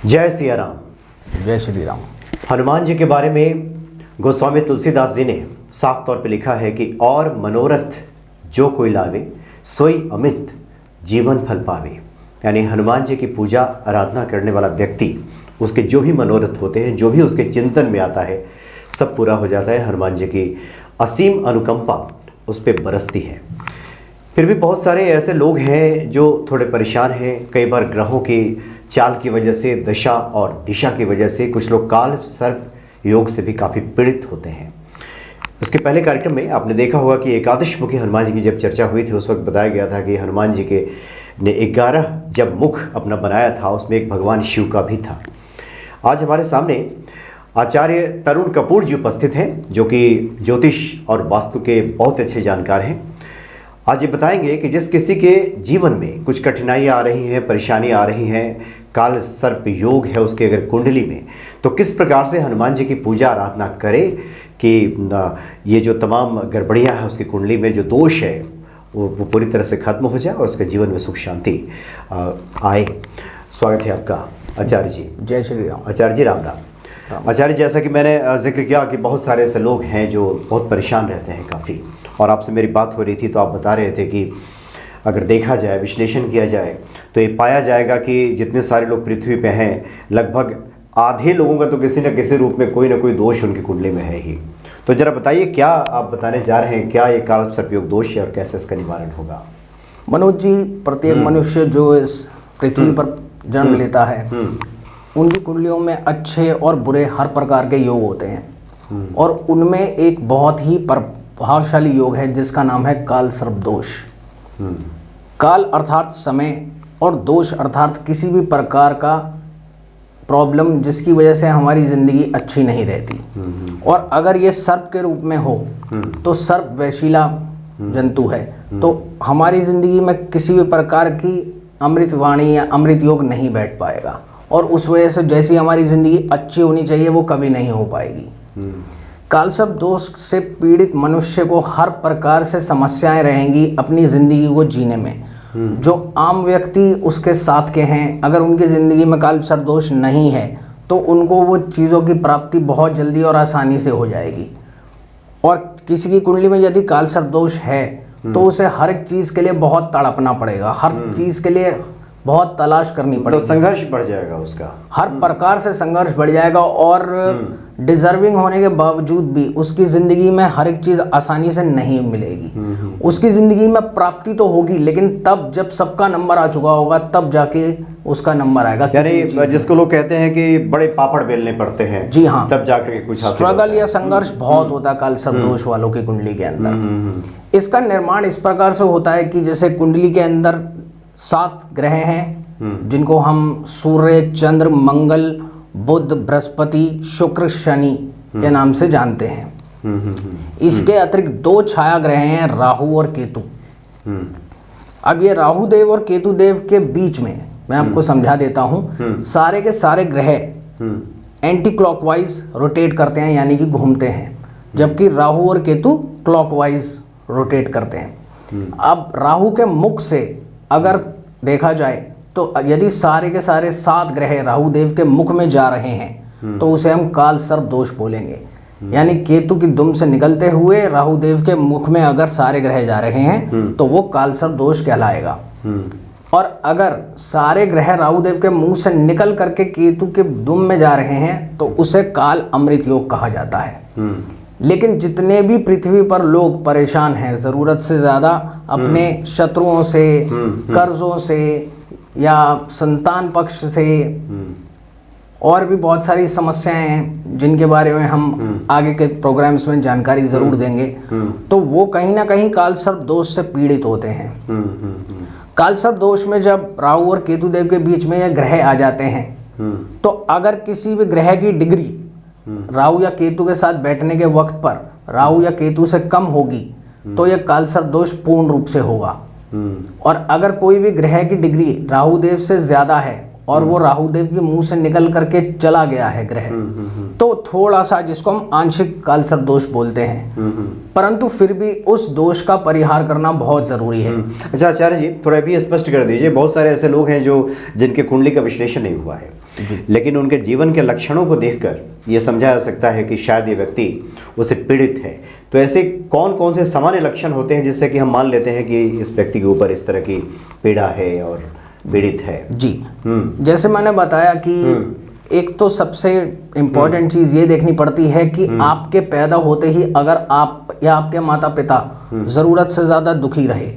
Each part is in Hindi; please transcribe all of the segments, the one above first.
जय सिया राम। जय श्री राम। हनुमान जी के बारे में गोस्वामी तुलसीदास जी ने साफ तौर पे लिखा है कि और मनोरथ जो कोई लावे सोई अमित जीवन फल पावे। यानी हनुमान जी की पूजा आराधना करने वाला व्यक्ति, उसके जो भी मनोरथ होते हैं, जो भी उसके चिंतन में आता है, सब पूरा हो जाता है। हनुमान जी की असीम अनुकंपा उस पर बरसती है। फिर भी बहुत सारे ऐसे लोग हैं जो थोड़े परेशान हैं, कई बार ग्रहों की चाल की वजह से, दशा और दिशा की वजह से। कुछ लोग काल सर्प योग से भी काफ़ी पीड़ित होते हैं। उसके पहले कार्यक्रम में आपने देखा होगा कि एकादश मुखी हनुमान जी की जब चर्चा हुई थी, उस वक्त बताया गया था कि हनुमान जी के ने 11 जब मुख अपना बनाया था, उसमें एक भगवान शिव का भी था। आज हमारे सामने आचार्य तरुण कपूर जी उपस्थित हैं, जो कि ज्योतिष और वास्तु के बहुत अच्छे जानकार हैं। आज ये बताएंगे कि जिस किसी के जीवन में कुछ कठिनाइयाँ आ रही हैं, परेशानी आ रही हैं, काल सर्प योग है उसके अगर कुंडली में, तो किस प्रकार से हनुमान जी की पूजा आराधना करे कि ये जो तमाम गड़बड़ियाँ हैं उसकी कुंडली में, जो दोष है वो पूरी तरह से खत्म हो जाए और उसके जीवन में सुख शांति आए। स्वागत है आपका आचार्य जी। जय श्री राम। आचार्य जी राम राम। आचार्य, जैसा कि मैंने जिक्र किया कि बहुत सारे ऐसे लोग हैं जो बहुत परेशान रहते हैं काफ़ी, और आपसे मेरी बात हो रही थी तो आप बता रहे थे कि अगर देखा जाए, विश्लेषण किया जाए, तो ये पाया जाएगा कि जितने सारे लोग पृथ्वी पे हैं, लगभग आधे लोगों का तो किसी न किसी रूप में कोई ना कोई दोष उनकी कुंडली में है ही। तो ज़रा बताइए, क्या आप बताने जा रहे हैं, क्या ये काल सर्पयोग दोष है और कैसे इसका निवारण होगा? मनोज जी, प्रत्येक मनुष्य जो इस पृथ्वी पर जन्म लेता है, उनकी कुंडलियों में अच्छे और बुरे हर प्रकार के योग होते हैं, और उनमें एक बहुत ही प्रभावशाली योग है जिसका नाम है काल सर्प दोष। काल अर्थात समय, और दोष अर्थात किसी भी प्रकार का प्रॉब्लम जिसकी वजह से हमारी ज़िंदगी अच्छी नहीं रहती। और अगर ये सर्प के रूप में हो तो सर्प वैशिला जंतु है, तो हमारी ज़िंदगी में किसी भी प्रकार की अमृत वाणी या अमृत योग नहीं बैठ पाएगा, और उस वजह से जैसी हमारी ज़िंदगी अच्छी होनी चाहिए वो कभी नहीं हो पाएगी। कालसर्प दोष से पीड़ित मनुष्य को हर प्रकार से समस्याएं रहेंगी अपनी ज़िंदगी को जीने में। जो आम व्यक्ति उसके साथ के हैं, अगर उनकी ज़िंदगी में कालसर्प दोष नहीं है तो उनको वो चीज़ों की प्राप्ति बहुत जल्दी और आसानी से हो जाएगी। और किसी की कुंडली में यदि कालसर्प दोष है तो उसे हर एक चीज़ के लिए बहुत तड़पना पड़ेगा, हर चीज़ के लिए बहुत तलाश करनी पड़ेगी, तो संघर्ष बढ़ जाएगा उसका, हर प्रकार से संघर्ष बढ़ जाएगा। और डिजर्विंग होने के बावजूद भी उसकी ज़िंदगी में हर एक चीज़ आसानी से नहीं मिलेगी। उसकी ज़िंदगी में प्राप्ति तो होगी, लेकिन तब जब सबका नंबर आ चुका होगा तब जाके उसका नंबर आएगा। यानी जिसको लोग कहते हैं कि बड़े पापड़ बेलने पड़ते हैं, जी हाँ, तब जाकर कुछ स्ट्रगल या संघर्ष बहुत होता है कालसर्प दोष वालों की कुंडली के अंदर। इसका निर्माण इस प्रकार से होता है कि जैसे कुंडली के अंदर 7 ग्रह हैं जिनको हम सूर्य, चंद्र, मंगल, बुध, बृहस्पति, शुक्र, शनि के नाम से जानते हैं। इसके अतिरिक्त 2 छाया ग्रह हैं, राहु और केतु। अब ये राहु देव और केतु देव के बीच में मैं आपको समझा देता हूँ। सारे के सारे ग्रह एंटी क्लॉकवाइज रोटेट करते हैं, यानी कि घूमते हैं, जबकि राहु और केतु क्लॉकवाइज रोटेट करते हैं। अब राहु के मुख से अगर देखा जाए तो यदि सारे के सारे 7 ग्रह राहु देव के मुख में जा रहे हैं तो उसे हम काल सर्प दोष बोलेंगे। यानी केतु की दुम से निकलते हुए राहु देव के मुख में अगर सारे ग्रह जा रहे हैं तो वो काल सर्प दोष कहलाएगा। और अगर सारे ग्रह राहु देव के मुंह से निकल करके केतु के दुम में जा रहे हैं तो उसे काल अमृत योग कहा जाता है। लेकिन जितने भी पृथ्वी पर लोग परेशान हैं ज़रूरत से ज़्यादा अपने शत्रुओं से, कर्जों से या संतान पक्ष से, और भी बहुत सारी समस्याएं हैं जिनके बारे में हम आगे के प्रोग्राम्स में जानकारी ज़रूर देंगे, तो वो कहीं ना कहीं कालसर्प दोष से पीड़ित होते हैं। कालसर्प दोष में जब राहु और केतु देव के बीच में ये ग्रह आ जाते हैं तो अगर किसी भी ग्रह की डिग्री राहु या केतु के साथ बैठने के वक्त पर राहु या केतु से कम होगी तो यह कालसर्प दोष पूर्ण रूप से होगा। और अगर कोई भी ग्रह की डिग्री राहु देव से ज्यादा है और वो राहु देव के मुंह से निकल करके चला गया है ग्रह, तो थोड़ा सा जिसको हम आंशिक कालसर्प दोष बोलते हैं, परंतु फिर भी उस दोष का परिहार करना बहुत जरूरी है। अच्छा आचार्य जी, थोड़ा भी स्पष्ट कर दीजिए, बहुत सारे ऐसे लोग हैं जो जिनके कुंडली का विश्लेषण नहीं हुआ है, लेकिन उनके जीवन के लक्षणों को देखकर ये समझा जा सकता है कि शायद ये व्यक्ति उससे पीड़ित है। तो ऐसे कौन कौन से सामान्य लक्षण होते हैं जिससे कि हम मान लेते हैं कि इस व्यक्ति के ऊपर इस तरह की पीड़ा है और पीड़ित है? जी, जैसे मैंने बताया कि एक तो सबसे इम्पोर्टेंट चीज़ ये देखनी पड़ती है कि आपके पैदा होते ही अगर आप या आपके माता पिता ज़रूरत से ज़्यादा दुखी रहे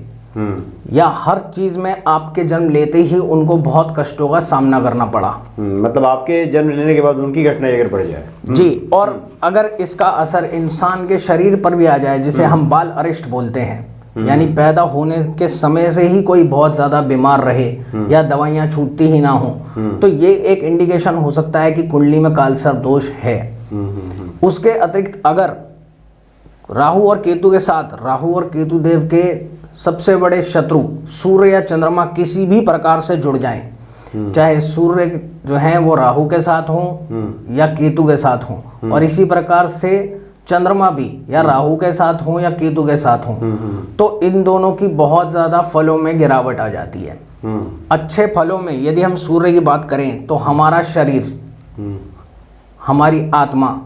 या हर चीज़ में आपके जन्म लेते ही उनको बहुत कष्टों का सामना करना पड़ा, मतलब आपके जन्म लेने के बाद उनकी घटना अगर बढ़ जाए जी, और अगर इसका असर इंसान के शरीर पर भी आ जाए, जिसे हम बाल अरिष्ट बोलते हैं, यानी पैदा होने के समय से ही कोई बहुत ज़्यादा बीमार रहे या दवाइयाँ छूटती ही ना हो, तो ये एक इंडिकेशन हो सकता है कि कुंडली में कालसर्प दोष है। उसके अतिरिक्त अगर राहु और केतु के साथ, राहु और केतु देव के सबसे बड़े शत्रु सूर्य या चंद्रमा किसी भी प्रकार से जुड़ जाएं, चाहे सूर्य जो है वो राहु के साथ हों या केतु के साथ हों, और इसी प्रकार से चंद्रमा भी या राहु के साथ हों या केतु के साथ हों, तो इन दोनों की बहुत ज़्यादा फलों में गिरावट आ जाती है। अच्छे फलों में यदि हम सूर्य की बात करें तो हमारा शरीर, हमारी आत्मा,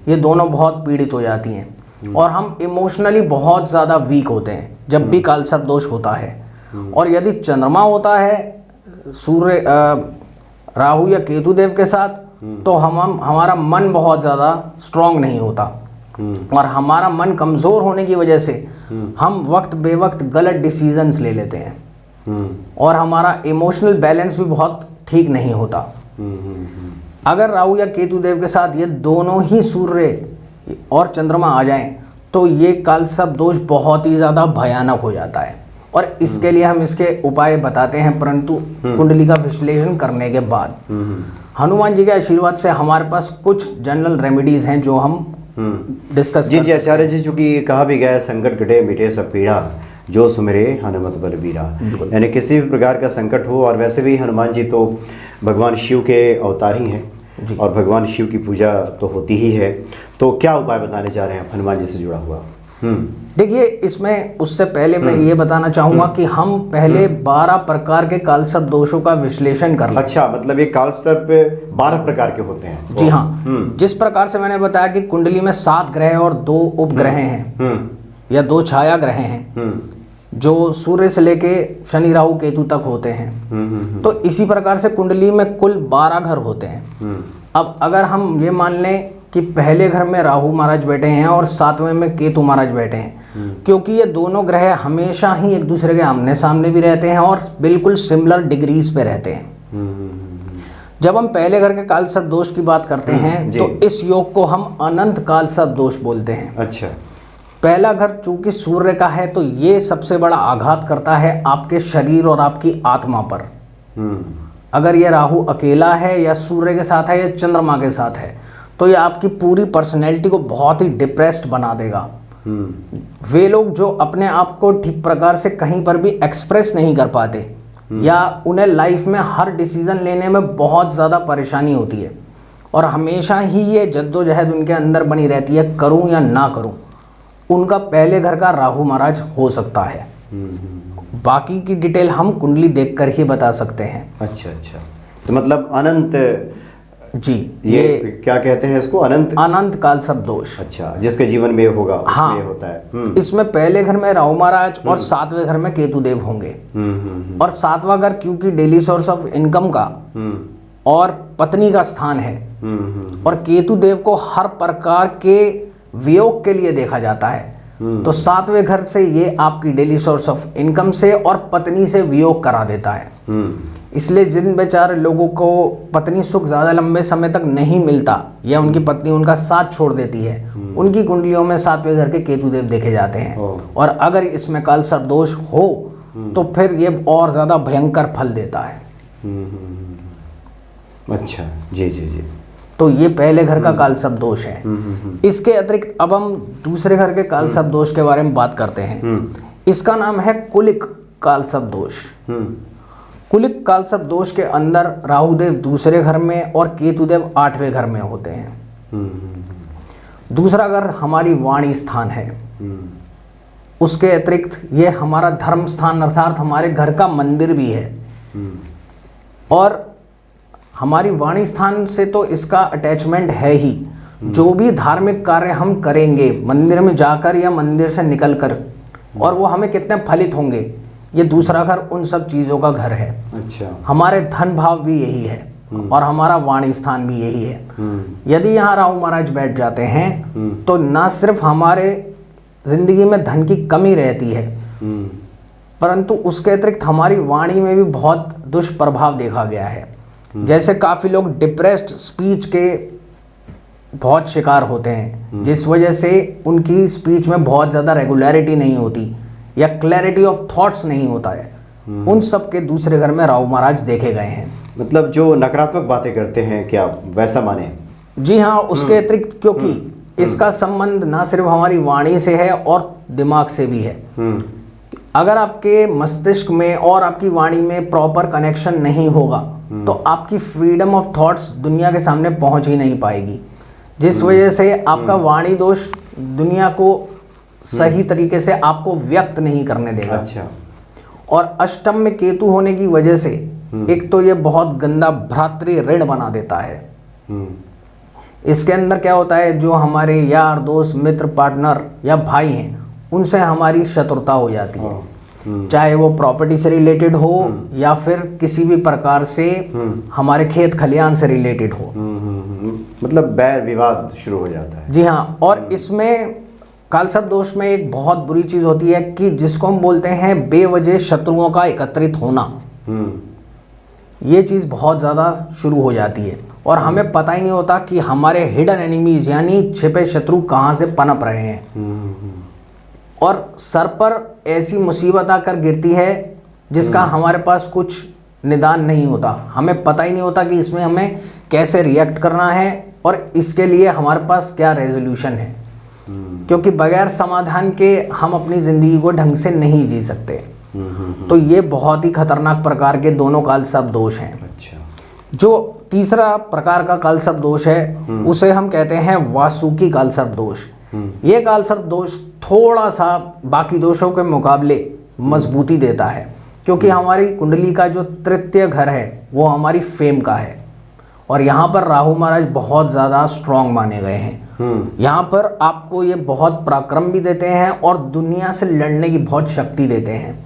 ये दोनों बहुत पीड़ित हो जाती हैं और हम इमोशनली बहुत ज़्यादा वीक होते हैं जब भी कालसर्प दोष होता है। और यदि चंद्रमा होता है सूर्य राहु या केतु देव के साथ, तो हमारा मन बहुत ज़्यादा स्ट्रांग नहीं होता और हमारा मन कमज़ोर होने की वजह से हम वक्त बेवक्त गलत डिसीजंस ले लेते हैं और हमारा इमोशनल बैलेंस भी बहुत ठीक नहीं होता। अगर राहु या केतु देव के साथ ये दोनों ही सूर्य और चंद्रमा आ जाएं, तो ये कालसर्प दोष बहुत ही ज़्यादा भयानक हो जाता है। और इसके लिए हम इसके उपाय बताते हैं, परंतु कुंडली का विश्लेषण करने के बाद हनुमान जी के आशीर्वाद से हमारे पास कुछ जनरल रेमेडीज हैं जो हम डिस्कस जी आचार्य जी, चूंकि कहा भी गया है संकट कटे मिटे सब पीड़ा जो सुमिरे हनुमत बलबीरा, यानी किसी भी प्रकार का संकट हो, और वैसे भी हनुमान जी तो भगवान शिव के अवतार ही हैं और भगवान शिव की पूजा तो होती ही है। तो क्या उपाय बताने जा रहे हैं आप हनुमान जी से जुड़ा हुआ? देखिए, इसमें उससे पहले मैं ये बताना चाहूंगा कि हम पहले 12 प्रकार के कालसर्प दोषों का विश्लेषण कर लें। अच्छा, मतलब ये कालसर्प 12 प्रकार के होते हैं? जी हाँ, जिस प्रकार से मैंने बताया कि कुंडली में 7 ग्रह और 2 उपग्रह हैं या 2 छाया ग्रह हैं जो सूर्य से लेके शनि राहु केतु तक होते हैं, तो इसी प्रकार से कुंडली में कुल 12 घर होते हैं। अब अगर हम ये मान लें कि पहले घर में राहु महाराज बैठे हैं और 7वें में केतु महाराज बैठे हैं, क्योंकि ये दोनों ग्रह हमेशा ही एक दूसरे के आमने सामने भी रहते हैं और बिल्कुल सिमिलर डिग्रीज पे रहते हैं। जब हम पहले घर के कालसर्प दोष की बात करते हैं तो इस योग को हम अनंत कालसर्प दोष बोलते हैं। अच्छा, पहला घर चूंकि सूर्य का है तो ये सबसे बड़ा आघात करता है आपके शरीर और आपकी आत्मा पर। अगर ये राहु अकेला है या सूर्य के साथ है या चंद्रमा के साथ है, तो ये आपकी पूरी पर्सनैलिटी को बहुत ही डिप्रेस्ड बना देगा। वे लोग जो अपने आप को ठीक प्रकार से कहीं पर भी एक्सप्रेस नहीं कर पाते या उन्हें लाइफ में हर डिसीजन लेने में बहुत ज़्यादा परेशानी होती है और हमेशा ही ये जद्दोजहद उनके अंदर बनी रहती है, करूं या ना करूं, उनका पहले घर का राहु महाराज हो सकता है। बाकी की डिटेल हम कुंडली देखकर ही बता सकते हैं। अच्छा, तो मतलब अनंत जी, ये क्या कहते हैं इसको? अनंत कालसर्प दोष। अच्छा, जिसके जीवन में होगा हाँ, उसमें होता है। इसमें पहले घर में राहु महाराज और 7वें घर में केतु देव होंगे। और 7वां घर क्योंकि डेली सोर्स ऑफ इनकम का और पत्नी का स्थान है और केतु देव को हर प्रकार के वियोग के लिए देखा जाता है, तो 7वें घर से ये आपकी डेली सोर्स ऑफ इनकम से और पत्नी से वियोग करा देता है। इसलिए जिन बेचारे लोगों को पत्नी सुख ज़्यादा लंबे समय तक नहीं मिलता या उनकी पत्नी उनका साथ छोड़ देती है, उनकी कुंडलियों में 7वें घर के केतु देव देखे जाते हैं। और अगर इसमें कालसर्प दोष हो तो फिर ये और ज़्यादा भयंकर फल देता है। अच्छा, जी। तो ये पहले घर का कालसर्प दोष है। इसके अतिरिक्त अब हम दूसरे घर के कालसर्प दोष के बारे में बात करते हैं। इसका नाम है कुलिक कालसर्प दोष। कुलिक कालसर्प दोष के अंदर राहुदेव दूसरे घर में और केतुदेव 8वें घर में होते हैं। दूसरा घर हमारी वाणी स्थान है। उसके अतिरिक्त ये हमारा धर्म स्थान अर्थात हमारे घर का मंदिर भी है। और हमारी वाणी स्थान से तो इसका अटैचमेंट है ही। जो भी धार्मिक कार्य हम करेंगे मंदिर में जाकर या मंदिर से निकलकर, और वो हमें कितने फलित होंगे, ये दूसरा घर उन सब चीज़ों का घर है। अच्छा। हमारे धन भाव भी यही है और हमारा वाणी स्थान भी यही है। यदि यहाँ राहु महाराज बैठ जाते हैं तो ना सिर्फ हमारे जिंदगी में धन की कमी रहती है, परंतु उसके अतिरिक्त हमारी वाणी में भी बहुत दुष्प्रभाव देखा गया है। जैसे काफ़ी लोग डिप्रेस्ड स्पीच के बहुत शिकार होते हैं, जिस वजह से उनकी स्पीच में बहुत ज़्यादा रेगुलरिटी नहीं होती या क्लैरिटी ऑफ थॉट्स नहीं होता है। उन सब के दूसरे घर में राहु महाराज देखे गए हैं। मतलब जो नकारात्मक बातें करते हैं, क्या वैसा माने? जी हाँ, उसके अतिरिक्त क्योंकि इसका संबंध ना सिर्फ हमारी वाणी से है और दिमाग से भी है। अगर आपके मस्तिष्क में और आपकी वाणी में प्रॉपर कनेक्शन नहीं होगा तो आपकी फ्रीडम ऑफ थॉट्स दुनिया के सामने पहुंच ही नहीं पाएगी, जिस वजह से आपका वाणी दोष दुनिया को सही तरीके से आपको व्यक्त नहीं करने देगा। अच्छा। और अष्टम में केतु होने की वजह से एक तो ये बहुत गंदा भ्रातृ ऋण बना देता है। इसके अंदर क्या होता है, जो हमारे यार दोस्त मित्र पार्टनर या भाई हैं उनसे हमारी शत्रुता हो जाती है, चाहे वो प्रॉपर्टी से रिलेटेड हो या फिर किसी भी प्रकार से हमारे खेत खलियान से रिलेटेड हो। मतलब बैर विवाद शुरू हो जाता है। जी हाँ, और इसमें कालसर्प दोष में एक बहुत बुरी चीज होती है कि जिसको हम बोलते हैं बेवजह शत्रुओं का एकत्रित होना, ये चीज बहुत ज्यादा शुरू हो जाती है और हमें पता ही नहीं होता कि हमारे हिडन एनिमीज यानी छिपे शत्रु कहाँ से पनप रहे हैं। और सर पर ऐसी मुसीबत आकर गिरती है जिसका हमारे पास कुछ निदान नहीं होता। हमें पता ही नहीं होता कि इसमें हमें कैसे रिएक्ट करना है और इसके लिए हमारे पास क्या रेजोल्यूशन है, क्योंकि बगैर समाधान के हम अपनी ज़िंदगी को ढंग से नहीं जी सकते। तो ये बहुत ही खतरनाक प्रकार के दोनों कालसर्प दोष हैं। अच्छा। जो तीसरा प्रकार का कालसर्प दोष है उसे हम कहते हैं वासुकी कालसर्प दोष। ये कालसर्प दोष थोड़ा सा बाकी दोषों के मुकाबले मजबूती देता है, क्योंकि हमारी कुंडली का जो तृतीय घर है वो हमारी फेम का है और यहाँ पर राहु महाराज बहुत ज़्यादा स्ट्रांग माने गए हैं। यहाँ पर आपको ये बहुत पराक्रम भी देते हैं और दुनिया से लड़ने की बहुत शक्ति देते हैं।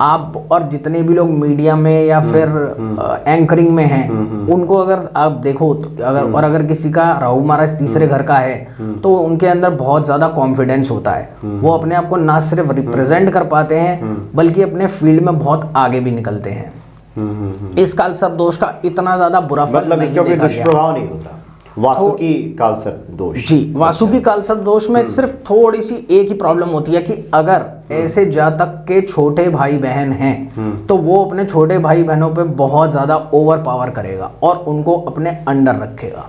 आप और जितने भी लोग मीडिया में या फिर एंकरिंग में हैं उनको अगर आप देखो तो अगर किसी का राहु महाराज तीसरे घर का है तो उनके अंदर बहुत ज़्यादा कॉन्फिडेंस होता है। वो अपने आप को ना सिर्फ रिप्रेजेंट कर पाते हैं बल्कि अपने फील्ड में बहुत आगे भी निकलते हैं। इस कालसर्प दोष का इतना ज़्यादा बुरा फल मतलब इसका कोई दुष्प्रभाव नहीं होता। वासुकी कालसर्प दोष। जी, वासुकी कालसर्प दोष में सिर्फ थोड़ी सी एक ही प्रॉब्लम होती है कि अगर ऐसे जातक के छोटे भाई बहन हैं तो वो अपने छोटे भाई बहनों पे बहुत ज्यादा ओवर पावर करेगा और उनको अपने अंडर रखेगा।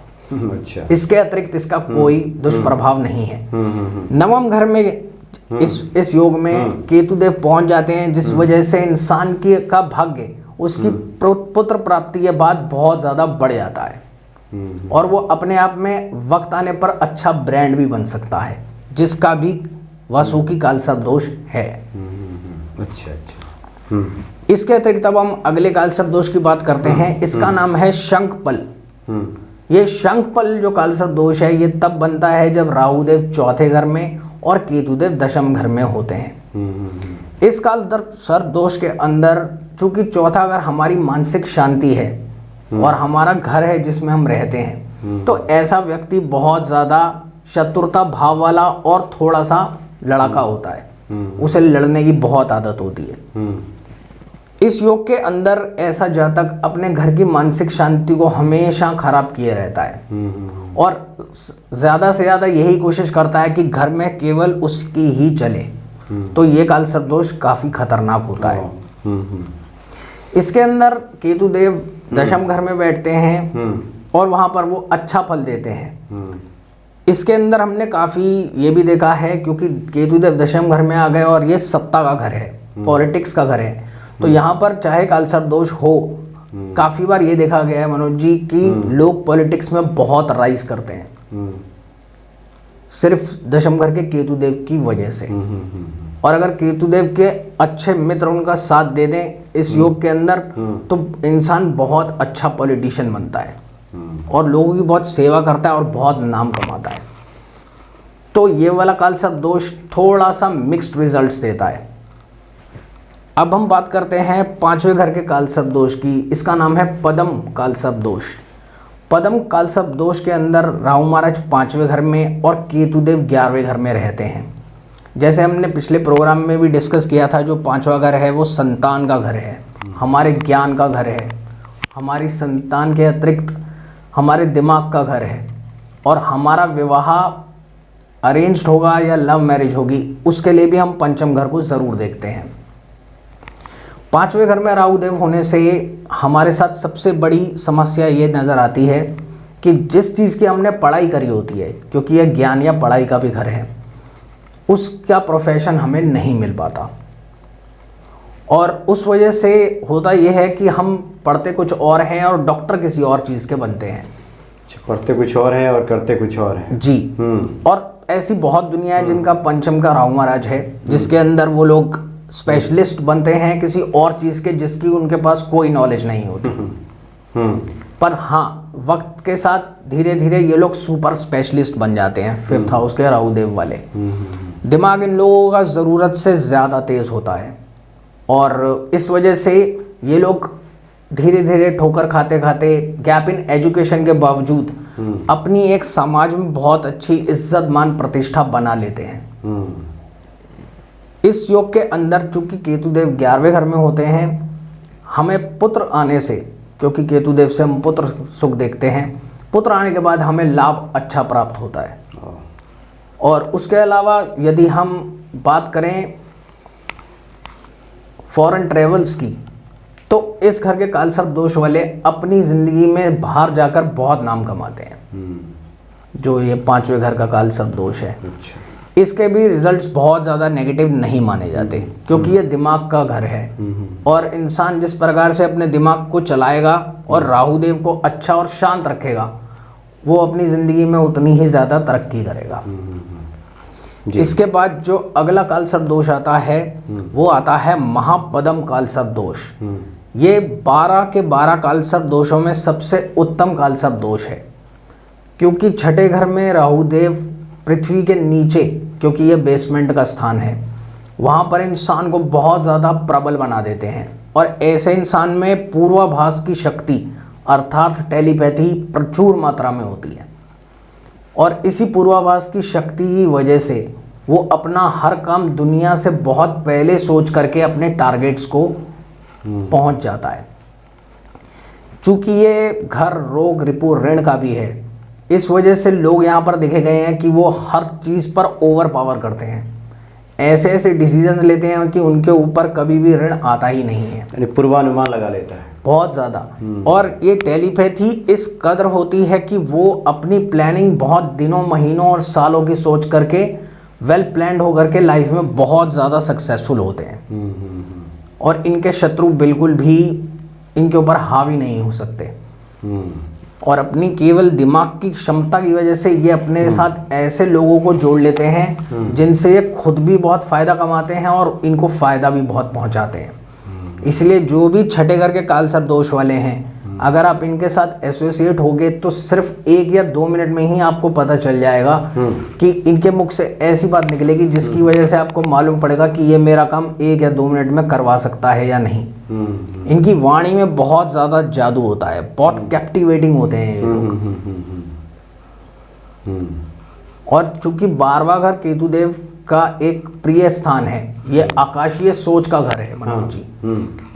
अच्छा। इसके अतिरिक्त इसका कोई दुष्प्रभाव नहीं है। नवम घर में इस योग में केतुदेव पहुंच जाते हैं, जिस वजह से इंसान का भाग्य उसकी पुत्र प्राप्ति के बाद बहुत ज्यादा बढ़ जाता है और वो अपने आप में वक्त आने पर अच्छा ब्रांड भी बन सकता है, जिसका भी वासुकी कालसर्प दोष है। अच्छा अच्छा। इसके अतिरिक्त अब हम अगले कालसर्प दोष की बात करते हैं। इसका नाम है शंखपल। ये शंखपल जो कालसर्प दोष है ये तब बनता है जब राहुदेव चौथे घर में और केतुदेव दशम घर में होते हैं। इस कालसर्प दोष के अंदर चूंकि चौथा घर हमारी मानसिक शांति है और हमारा घर है जिसमें हम रहते हैं, तो ऐसा व्यक्ति बहुत ज़्यादा शत्रुता भाव वाला और थोड़ा सा लड़ाका होता है। उसे लड़ने की बहुत आदत होती है। इस योग के अंदर ऐसा जातक अपने घर की मानसिक शांति को हमेशा खराब किए रहता है और ज़्यादा से ज़्यादा यही कोशिश करता है कि घर में केवल उसकी ही चले। तो ये कालसर्प दोष काफ़ी खतरनाक होता है। इसके अंदर केतुदेव दशम घर में बैठते हैं और वहां पर वो अच्छा फल देते हैं। इसके अंदर हमने काफ़ी ये भी देखा है, क्योंकि केतुदेव दशम घर में आ गए और ये सत्ता का घर है, पॉलिटिक्स का घर है, तो यहाँ पर चाहे कालसर्प दोष हो, काफ़ी बार ये देखा गया है मनोज जी कि लोग पॉलिटिक्स में बहुत राइज करते हैं सिर्फ दशम घर के केतुदेव की वजह से। और अगर केतुदेव के अच्छे मित्र उनका साथ दे दें इस योग के अंदर तो इंसान बहुत अच्छा पॉलिटिशियन बनता है और लोगों की बहुत सेवा करता है और बहुत नाम कमाता है। तो ये वाला कालसर्प दोष थोड़ा सा मिक्स्ड रिजल्ट्स देता है। अब हम बात करते हैं 5वें घर के कालसर्प दोष की। इसका नाम है पद्म कालसर्प दोष। पद्म कालसर्प दोष के अंदर राहु महाराज 5वें घर में और केतुदेव 11वें घर में रहते हैं। जैसे हमने पिछले प्रोग्राम में भी डिस्कस किया था, जो 5वां घर है वो संतान का घर है, हमारे ज्ञान का घर है, हमारी संतान के अतिरिक्त हमारे दिमाग का घर है, और हमारा विवाह अरेंज्ड होगा या लव मैरिज होगी उसके लिए भी हम पंचम घर को ज़रूर देखते हैं। 5वें घर में राहुदेव होने से हमारे साथ सबसे बड़ी समस्या ये नज़र आती है कि जिस चीज़ की हमने पढ़ाई करी होती है, क्योंकि यह ज्ञान या पढ़ाई का भी घर है, उसका प्रोफेशन हमें नहीं मिल पाता। और उस वजह से होता यह है कि हम पढ़ते कुछ और हैं और डॉक्टर किसी और चीज़ के बनते हैं। पढ़ते कुछ और हैं और करते कुछ और हैं जी। और ऐसी बहुत दुनिया है जिनका पंचम का राहु महाराज है, जिसके अंदर वो लोग स्पेशलिस्ट बनते हैं किसी और चीज़ के जिसकी उनके पास कोई नॉलेज नहीं होती। पर हाँ, वक्त के साथ धीरे धीरे ये लोग सुपर स्पेशलिस्ट बन जाते हैं 5th हाउस के राहुदेव वाले। दिमाग इन लोगों का ज़रूरत से ज़्यादा तेज़ होता है और इस वजह से ये लोग धीरे धीरे ठोकर खाते खाते गैप इन एजुकेशन के बावजूद अपनी एक समाज में बहुत अच्छी इज्जत मान प्रतिष्ठा बना लेते हैं। इस योग के अंदर चूंकि केतुदेव 11वें घर में होते हैं, हमें पुत्र आने से, क्योंकि केतुदेव से हम पुत्र सुख देखते हैं, पुत्र आने के बाद हमें लाभ अच्छा प्राप्त होता है। और उसके अलावा यदि हम बात करें फॉरेन ट्रेवल्स की, तो इस घर के कालसर्प दोष वाले अपनी ज़िंदगी में बाहर जाकर बहुत नाम कमाते हैं। जो ये 5वें घर का कालसर्प दोष है, इसके भी रिजल्ट्स बहुत ज़्यादा नेगेटिव नहीं माने जाते, क्योंकि ये दिमाग का घर है और इंसान जिस प्रकार से अपने दिमाग को चलाएगा और राहुदेव को अच्छा और शांत रखेगा, वो अपनी ज़िंदगी में उतनी ही ज़्यादा तरक्की करेगा। इसके बाद जो अगला कालसर्प दोष आता है वो आता है महापद्म कालसर्प दोष। ये 12 के 12 कालसर्प दोषों में सबसे उत्तम कालसर्प दोष है, क्योंकि 6ठे घर में राहुदेव पृथ्वी के नीचे, क्योंकि ये बेसमेंट का स्थान है, वहाँ पर इंसान को बहुत ज़्यादा प्रबल बना देते हैं और ऐसे इंसान में पूर्वाभास की शक्ति अर्थात टेलीपैथी प्रचुर मात्रा में होती है। और इसी पूर्वाभास की शक्ति की वजह से वो अपना हर काम दुनिया से बहुत पहले सोच करके अपने टारगेट्स को पहुंच जाता है। चूँकि ये घर रोग रिपु ऋण का भी है, इस वजह से लोग यहाँ पर देखे गए हैं कि वो हर चीज़ पर ओवर पावर करते हैं, ऐसे ऐसे डिसीजन लेते हैं कि उनके ऊपर कभी भी ऋण आता ही नहीं है, यानी पूर्वानुमान लगा लेता है बहुत ज़्यादा। और ये टेलीपैथी इस कदर होती है कि वो अपनी प्लानिंग बहुत दिनों महीनों और सालों की सोच करके वेल प्लान्ड होकर के लाइफ में बहुत ज़्यादा सक्सेसफुल होते हैं और इनके शत्रु बिल्कुल भी इनके ऊपर हावी नहीं हो सकते। और अपनी केवल दिमाग की क्षमता की वजह से ये अपने साथ ऐसे लोगों को जोड़ लेते हैं जिनसे ये खुद भी बहुत फ़ायदा कमाते हैं और इनको फ़ायदा भी बहुत पहुंचाते हैं। इसलिए जो भी 6ठे घर के कालसर्प दोष वाले हैं, अगर आप इनके साथ एसोसिएट होगे तो सिर्फ 1 या 2 मिनट में ही आपको पता चल जाएगा कि इनके मुख से ऐसी बात निकलेगी जिसकी वजह से आपको मालूम पड़ेगा कि ये मेरा काम 1 या 2 मिनट में करवा सकता है या नहीं। इनकी वाणी में बहुत ज़्यादा जादू होता है, बहुत कैप्टिवेटिंग होते हैं ये लोग। और चूंकि 12वां घर केतुदेव का एक प्रिय स्थान है, ये आकाशीय सोच का घर है मनोज जी।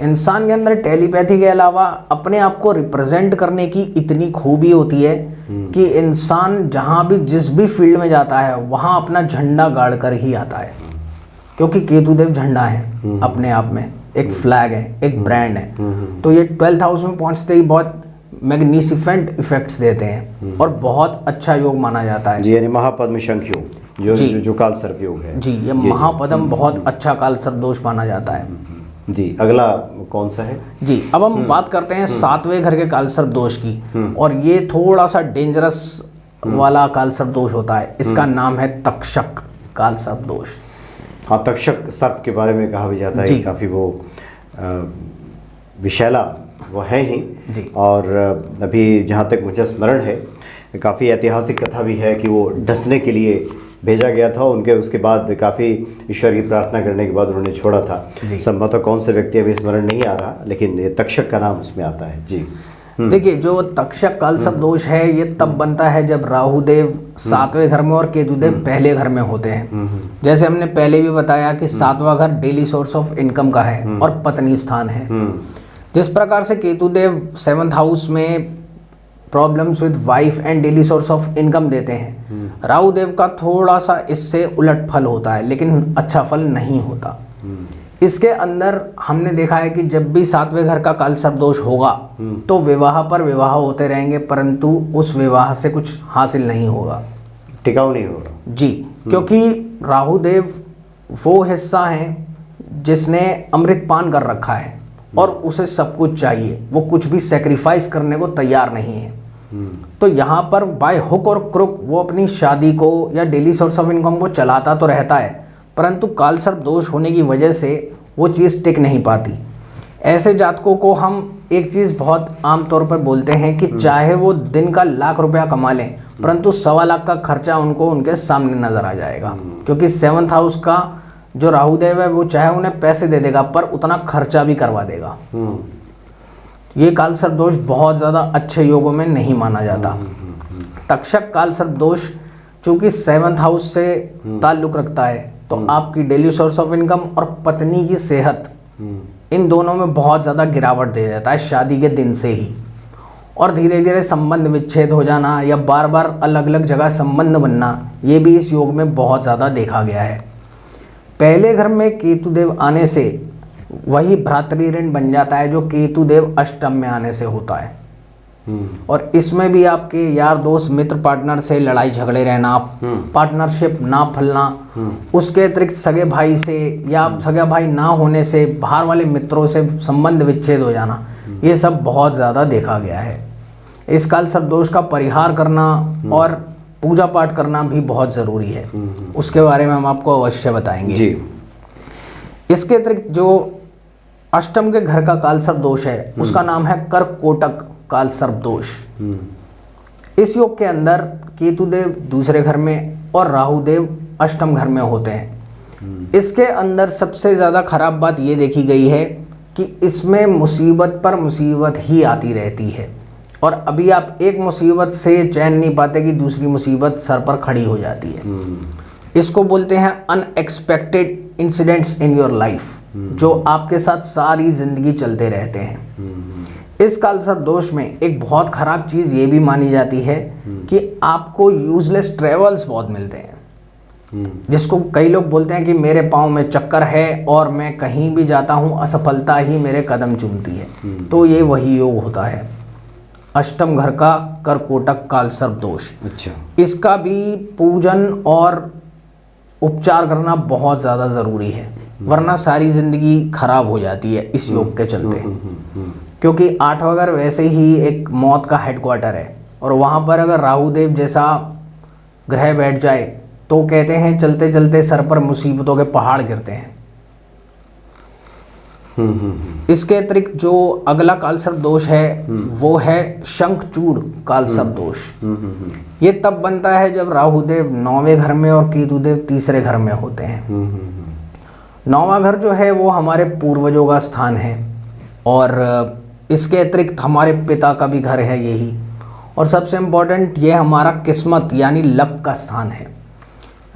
इंसान के अंदर टेलीपैथी के अलावा अपने आप को रिप्रेजेंट करने की इतनी खूबी होती है कि इंसान जहाँ भी जिस भी फील्ड में जाता है वहाँ अपना झंडा गाड़ कर ही आता है, क्योंकि केतुदेव झंडा है अपने आप में, एक फ्लैग है, एक ब्रांड है। तो ये 12th हाउस में पहुँचते ही बहुत मैग्निफिसेंट इफेक्ट्स देते हैं और बहुत अच्छा योग माना जाता है जी। यानी महापद्म शंख योग जो कालसर्प योग है जी, ये महापद्म बहुत अच्छा कालसर्प दोष माना जाता है जी। अगला कौन सा है जी? अब हम बात करते हैं 7वें घर के कालसर्प दोष की, और ये थोड़ा सा डेंजरस वाला कालसर्प दोष होता है। इसका नाम है तक्षक कालसर्प दोष। हाँ, तक्षक सर्प के बारे में कहा भी जाता है जी। कि काफ़ी वो विषैला वो है ही। जी। और अभी जहाँ तक मुझे स्मरण है, काफ़ी ऐतिहासिक कथा भी है कि वो डसने के लिए भेजा गया था उनके, उसके बाद काफ़ी ईश्वर की प्रार्थना करने के बाद उन्होंने छोड़ा था। संभवतः कौन से व्यक्ति अभी स्मरण नहीं आ रहा, लेकिन ये तक्षक का नाम उसमें आता है। जी। देखिए, जो तक्षक कालसर्प दोष है ये तब बनता है जब राहु देव 7वें घर में और केतु देव पहले घर में होते हैं। जैसे हमने पहले भी बताया कि 7वां घर डेली सोर्स ऑफ इनकम का है और पत्नी स्थान है। जिस प्रकार से केतु देव 7th हाउस में problems with wife and daily source of income देते हैं, राहु देव का थोड़ा सा इससे उलट फल होता है, लेकिन अच्छा फल नहीं होता। इसके अंदर हमने देखा है कि जब भी 7वें घर का कालसर्प दोष होगा तो विवाह पर विवाह होते रहेंगे, परंतु उस विवाह से कुछ हासिल नहीं होगा, टिकाऊ नहीं होगा। जी। क्योंकि राहु देव वो हिस्सा है जिसने अमृत पान कर रखा है और उसे सब कुछ चाहिए, वो कुछ भी सेक्रीफाइस करने को तैयार नहीं है। तो यहाँ पर बाय हुक और क्रुक वो अपनी शादी को या डेली सोर्स ऑफ इनकम को चलाता तो रहता है, परंतु कालसर्प दोष होने की वजह से वो चीज़ टिक नहीं पाती। ऐसे जातकों को हम एक चीज़ बहुत आम तौर पर बोलते हैं कि चाहे वो दिन का लाख रुपया कमा लें, परंतु 1.25 लाख का खर्चा उनको उनके सामने नजर आ जाएगा। क्योंकि 7th हाउस का जो राहु देव है वो चाहे उन्हें पैसे दे देगा पर उतना खर्चा भी करवा देगा। ये कालसर्प दोष बहुत ज़्यादा अच्छे योगों में नहीं माना जाता। तक्षक कालसर्प दोष चूंकि 7th हाउस से ताल्लुक रखता है, तो आपकी डेली सोर्स ऑफ इनकम और पत्नी की सेहत, इन दोनों में बहुत ज़्यादा गिरावट दे देता है शादी के दिन से ही। और धीरे धीरे संबंध विच्छेद हो जाना या बार बार अलग अलग जगह संबंध बनना, ये भी इस योग में बहुत ज़्यादा देखा गया है। पहले घर में केतु देव आने से वही भ्रातृ ऋण बन जाता है जो केतु देव अष्टम में आने से होता है। और इसमें भी आपके यार दोस्त मित्र पार्टनर से लड़ाई झगड़े रहना, पार्टनरशिप ना फलना, उसके अतिरिक्त सगे भाई से या सगा भाई ना होने से बाहर वाले मित्रों से संबंध विच्छेद हो जाना, ये सब बहुत ज़्यादा देखा गया है। इस कालसर्प दोष का परिहार करना और पूजा पाठ करना भी बहुत ज़रूरी है, उसके बारे में हम आपको अवश्य बताएंगे जी। इसके अतिरिक्त जो अष्टम के घर का कालसर्प दोष है उसका नाम है कर्कोटक कालसर्प दोष। इस योग के अंदर केतु देव दूसरे घर में और राहु देव अष्टम घर में होते हैं। इसके अंदर सबसे ज़्यादा खराब बात ये देखी गई है कि इसमें मुसीबत पर मुसीबत ही आती रहती है, और अभी आप एक मुसीबत से चैन नहीं पाते कि दूसरी मुसीबत सर पर खड़ी हो जाती है। इसको बोलते हैं unexpected incidents in your life, जो आपके साथ सारी जिंदगी चलते रहते हैं। इस कालसर्प दोष में एक बहुत खराब चीज़ ये भी मानी जाती है कि आपको यूजलेस ट्रेवल्स बहुत मिलते हैं, जिसको कई लोग बोलते हैं कि मेरे पाँव में चक्कर है और मैं कहीं भी जाता हूँ असफलता ही मेरे कदम चूमती है। तो ये वही योग होता है, अष्टम घर का कर्कोटक कालसर्प दोष। अच्छा। इसका भी पूजन और उपचार करना बहुत ज़्यादा ज़रूरी है, वरना सारी ज़िंदगी खराब हो जाती है इस योग के चलते। क्योंकि 8वां घर वैसे ही एक मौत का हेडक्वार्टर है, और वहाँ पर अगर राहु देव जैसा ग्रह बैठ जाए तो कहते हैं चलते चलते सर पर मुसीबतों के पहाड़ गिरते हैं। इसके अतिरिक्त जो अगला कालसर्प दोष है वो है शंखचूड़ कालसर्प दोष। ये तब बनता है जब राहु देव 9वें घर में और केतु देव तीसरे घर में होते हैं। 9वां घर जो है वो हमारे पूर्वजों का स्थान है, और इसके अतिरिक्त हमारे पिता का भी घर है यही, और सबसे इम्पोर्टेंट ये हमारा किस्मत यानी लक का स्थान है।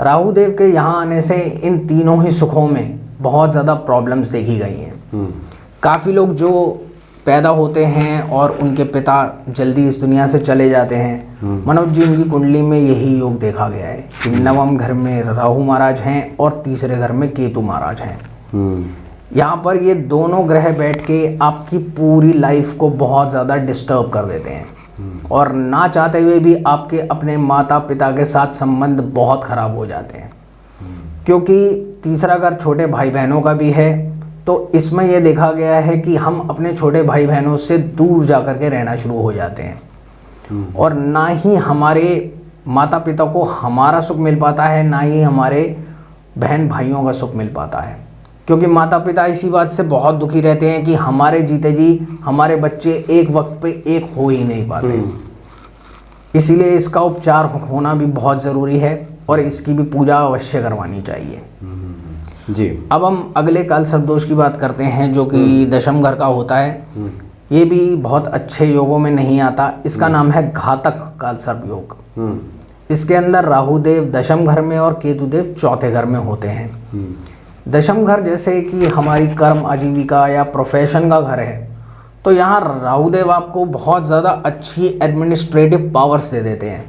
राहु देव के यहाँ आने से इन तीनों ही सुखों में बहुत ज़्यादा प्रॉब्लम्स देखी गई हैं। काफ़ी लोग जो पैदा होते हैं और उनके पिता जल्दी इस दुनिया से चले जाते हैं, मनोज जी उनकी कुंडली में यही योग देखा गया है कि 9वें घर में राहु महाराज हैं और तीसरे घर में केतु महाराज हैं। यहाँ पर ये दोनों ग्रह बैठ के आपकी पूरी लाइफ को बहुत ज़्यादा डिस्टर्ब कर देते हैं, और ना चाहते हुए भी आपके अपने माता पिता के साथ संबंध बहुत ख़राब हो जाते हैं। क्योंकि तीसरा घर छोटे भाई बहनों का भी है, तो इसमें यह देखा गया है कि हम अपने छोटे भाई बहनों से दूर जा कर के रहना शुरू हो जाते हैं, और ना ही हमारे माता पिता को हमारा सुख मिल पाता है, ना ही हमारे बहन भाइयों का सुख मिल पाता है, क्योंकि माता पिता इसी बात से बहुत दुखी रहते हैं कि हमारे जीते जी हमारे बच्चे एक वक्त पे एक हो ही नहीं पाते। इसीलिए इसका उपचार होना भी बहुत ज़रूरी है और इसकी भी पूजा अवश्य करवानी चाहिए। जी। अब हम अगले काल सर्प दोष की बात करते हैं, जो कि दशम घर का होता है। ये भी बहुत अच्छे योगों में नहीं आता। इसका नाम है घातक काल सर्प योग। इसके अंदर राहु देव दशम घर में और केतु देव चौथे घर में होते हैं। दशम घर जैसे कि हमारी कर्म, आजीविका या प्रोफेशन का घर है, तो यहाँ राहु देव आपको बहुत ज़्यादा अच्छी एडमिनिस्ट्रेटिव पावर्स दे देते हैं,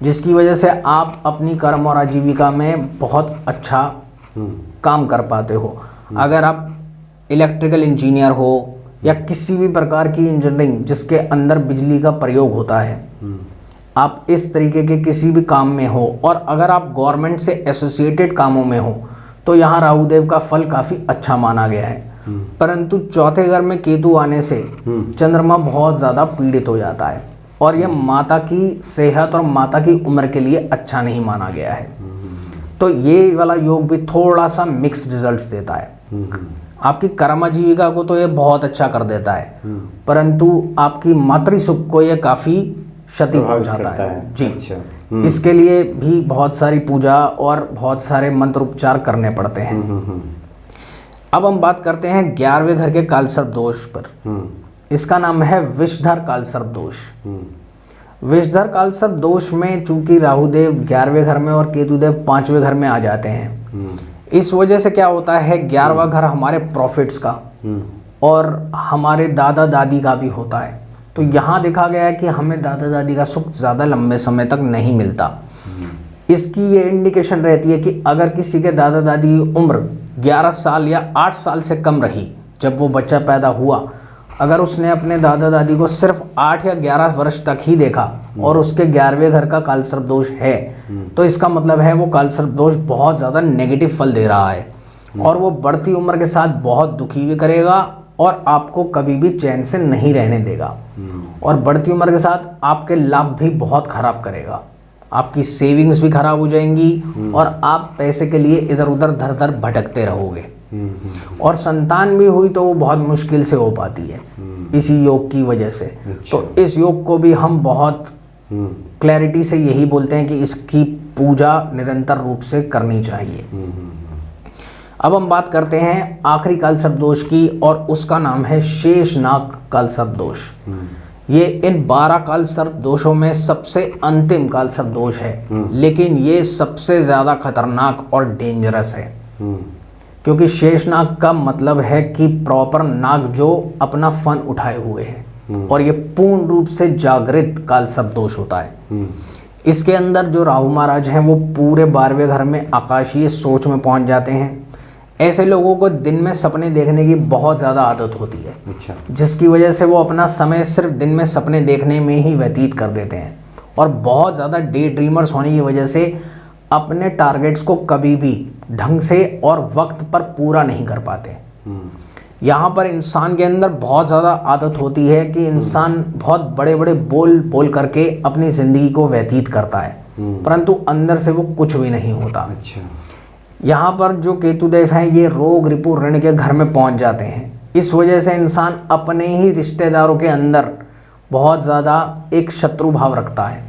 जिसकी वजह से आप अपनी कर्म और आजीविका में बहुत अच्छा काम कर पाते हो। अगर आप इलेक्ट्रिकल इंजीनियर हो या किसी भी प्रकार की इंजीनियरिंग जिसके अंदर बिजली का प्रयोग होता है, आप इस तरीके के किसी भी काम में हो, और अगर आप गवर्नमेंट से एसोसिएटेड कामों में हो, तो यहाँ राहु देव का फल काफ़ी अच्छा माना गया है। परंतु चौथे घर में केतु आने से चंद्रमा बहुत ज़्यादा पीड़ित हो जाता है, और यह माता की सेहत और माता की उम्र के लिए अच्छा नहीं माना गया है। तो ये वाला योग भी थोड़ा सा मिक्स रिजल्ट्स देता है। आपकी कर्म आजीविका को तो ये बहुत अच्छा कर देता है, परंतु आपकी मातृ सुख को ये काफ़ी क्षति पहुंचाता है। जी। अच्छा। इसके लिए भी बहुत सारी पूजा और बहुत सारे मंत्र उपचार करने पड़ते हैं। अब हम बात करते हैं 11वें घर के काल सर्प दोष पर। इसका नाम है विषधर काल सर्प दोष। विषधर काल सर्प दोष में चूंकि राहु देव 11वें घर में और केतु देव 5वें घर में आ जाते हैं, इस वजह से क्या होता है, 11वां घर हमारे प्रॉफिट्स का और हमारे दादा दादी का भी होता है। तो यहाँ देखा गया है कि हमें दादा दादी का सुख ज़्यादा लंबे समय तक नहीं मिलता। इसकी ये इंडिकेशन रहती है कि अगर किसी के दादा दादी की उम्र 11 साल या 8 साल से कम रही जब वो बच्चा पैदा हुआ, अगर उसने अपने दादा दादी को सिर्फ 8 या 11 वर्ष तक ही देखा और उसके 11वें घर का काल सर्प दोष है, तो इसका मतलब है वो काल सर्प दोष बहुत ज़्यादा नेगेटिव फल दे रहा है, और वो बढ़ती उम्र के साथ बहुत दुखी भी करेगा और आपको कभी भी चैन से नहीं रहने देगा, और बढ़ती उम्र के साथ आपके लाभ भी बहुत खराब करेगा। आपकी सेविंग्स भी खराब हो जाएंगी और आप पैसे के लिए इधर उधर धर धर भटकते रहोगे, और संतान भी हुई तो वो बहुत मुश्किल से हो पाती है इसी योग की वजह से। तो इस योग को भी हम बहुत क्लैरिटी से यही बोलते हैं कि इसकी पूजा निरंतर रूप से करनी चाहिए। अब हम बात करते हैं आखिरी काल सर्प दोष की, और उसका नाम है शेषनाग काल सर्प दोष। ये इन 12 काल सर्प दोषों में सबसे अंतिम काल सर्प दोष है, लेकिन ये सबसे ज़्यादा खतरनाक और डेंजरस है, क्योंकि शेषनाग का मतलब है कि प्रॉपर नाग जो अपना फन उठाए हुए है, और ये पूर्ण रूप से जागृत काल सर्प दोष होता है। इसके अंदर जो राहु महाराज हैं वो पूरे 12वें घर में आकाशीय सोच में पहुंच जाते हैं। ऐसे लोगों को दिन में सपने देखने की बहुत ज़्यादा आदत होती है। अच्छा। जिसकी वजह से वो अपना समय सिर्फ दिन में सपने देखने में ही व्यतीत कर देते हैं, और बहुत ज़्यादा डे ड्रीमर्स होने की वजह से अपने टारगेट्स को कभी भी ढंग से और वक्त पर पूरा नहीं कर पाते। यहाँ पर इंसान के अंदर बहुत ज़्यादा आदत होती है कि इंसान बहुत बड़े बड़े बोल बोल करके अपनी ज़िंदगी को व्यतीत करता है, परंतु अंदर से वो कुछ भी नहीं होता। अच्छा। यहाँ पर जो केतुदेव हैं ये रोग रिपु ऋण के घर में पहुँच जाते हैं। इस वजह से इंसान अपने ही रिश्तेदारों के अंदर बहुत ज़्यादा एक शत्रु भाव रखता है,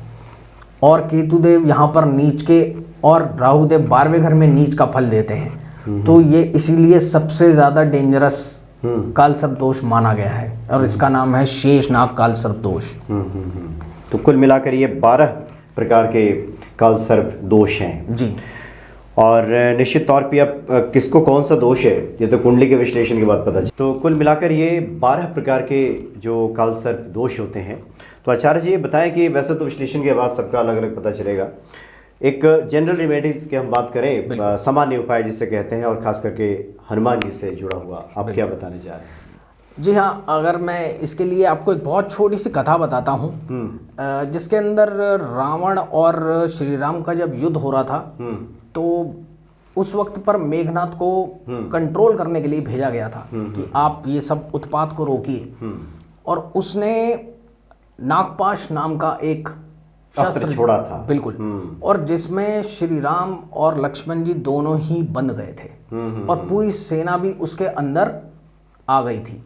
और केतुदेव यहाँ पर नीच के और राहुदेव 12वें घर में नीच का फल देते हैं। तो ये इसीलिए सबसे ज़्यादा डेंजरस काल सर्प दोष माना गया है, और इसका नाम है शेषनाग काल सर्प दोष। तो कुल मिलाकर ये 12 प्रकार के काल सर्प दोष हैं जी। और निश्चित तौर पे अब किसको कौन सा दोष है ये तो कुंडली के विश्लेषण के बाद पता चले। तो कुल मिलाकर ये 12 प्रकार के जो काल सर्प दोष होते हैं। तो आचार्य जी ये बताएं कि वैसे तो विश्लेषण के बाद सबका अलग अलग पता चलेगा, एक जनरल रेमेडीज की हम बात करें, सामान्य उपाय जिसे कहते हैं, और खास करके हनुमान जी से जुड़ा हुआ, आप क्या बताने चाह रहे हैं? जी हाँ, अगर मैं इसके लिए आपको एक बहुत छोटी सी कथा बताता हूँ, जिसके अंदर रावण और श्री राम का जब युद्ध हो रहा था, तो उस वक्त पर मेघनाथ को कंट्रोल करने के लिए भेजा गया था कि आप ये सब उत्पात को रोकिए, और उसने नागपाश नाम का एक अस्त्र छोड़ा था। बिल्कुल। और जिसमें श्री राम और लक्ष्मण जी दोनों ही बंद गए थे और पूरी सेना भी उसके अंदर आ गई थी।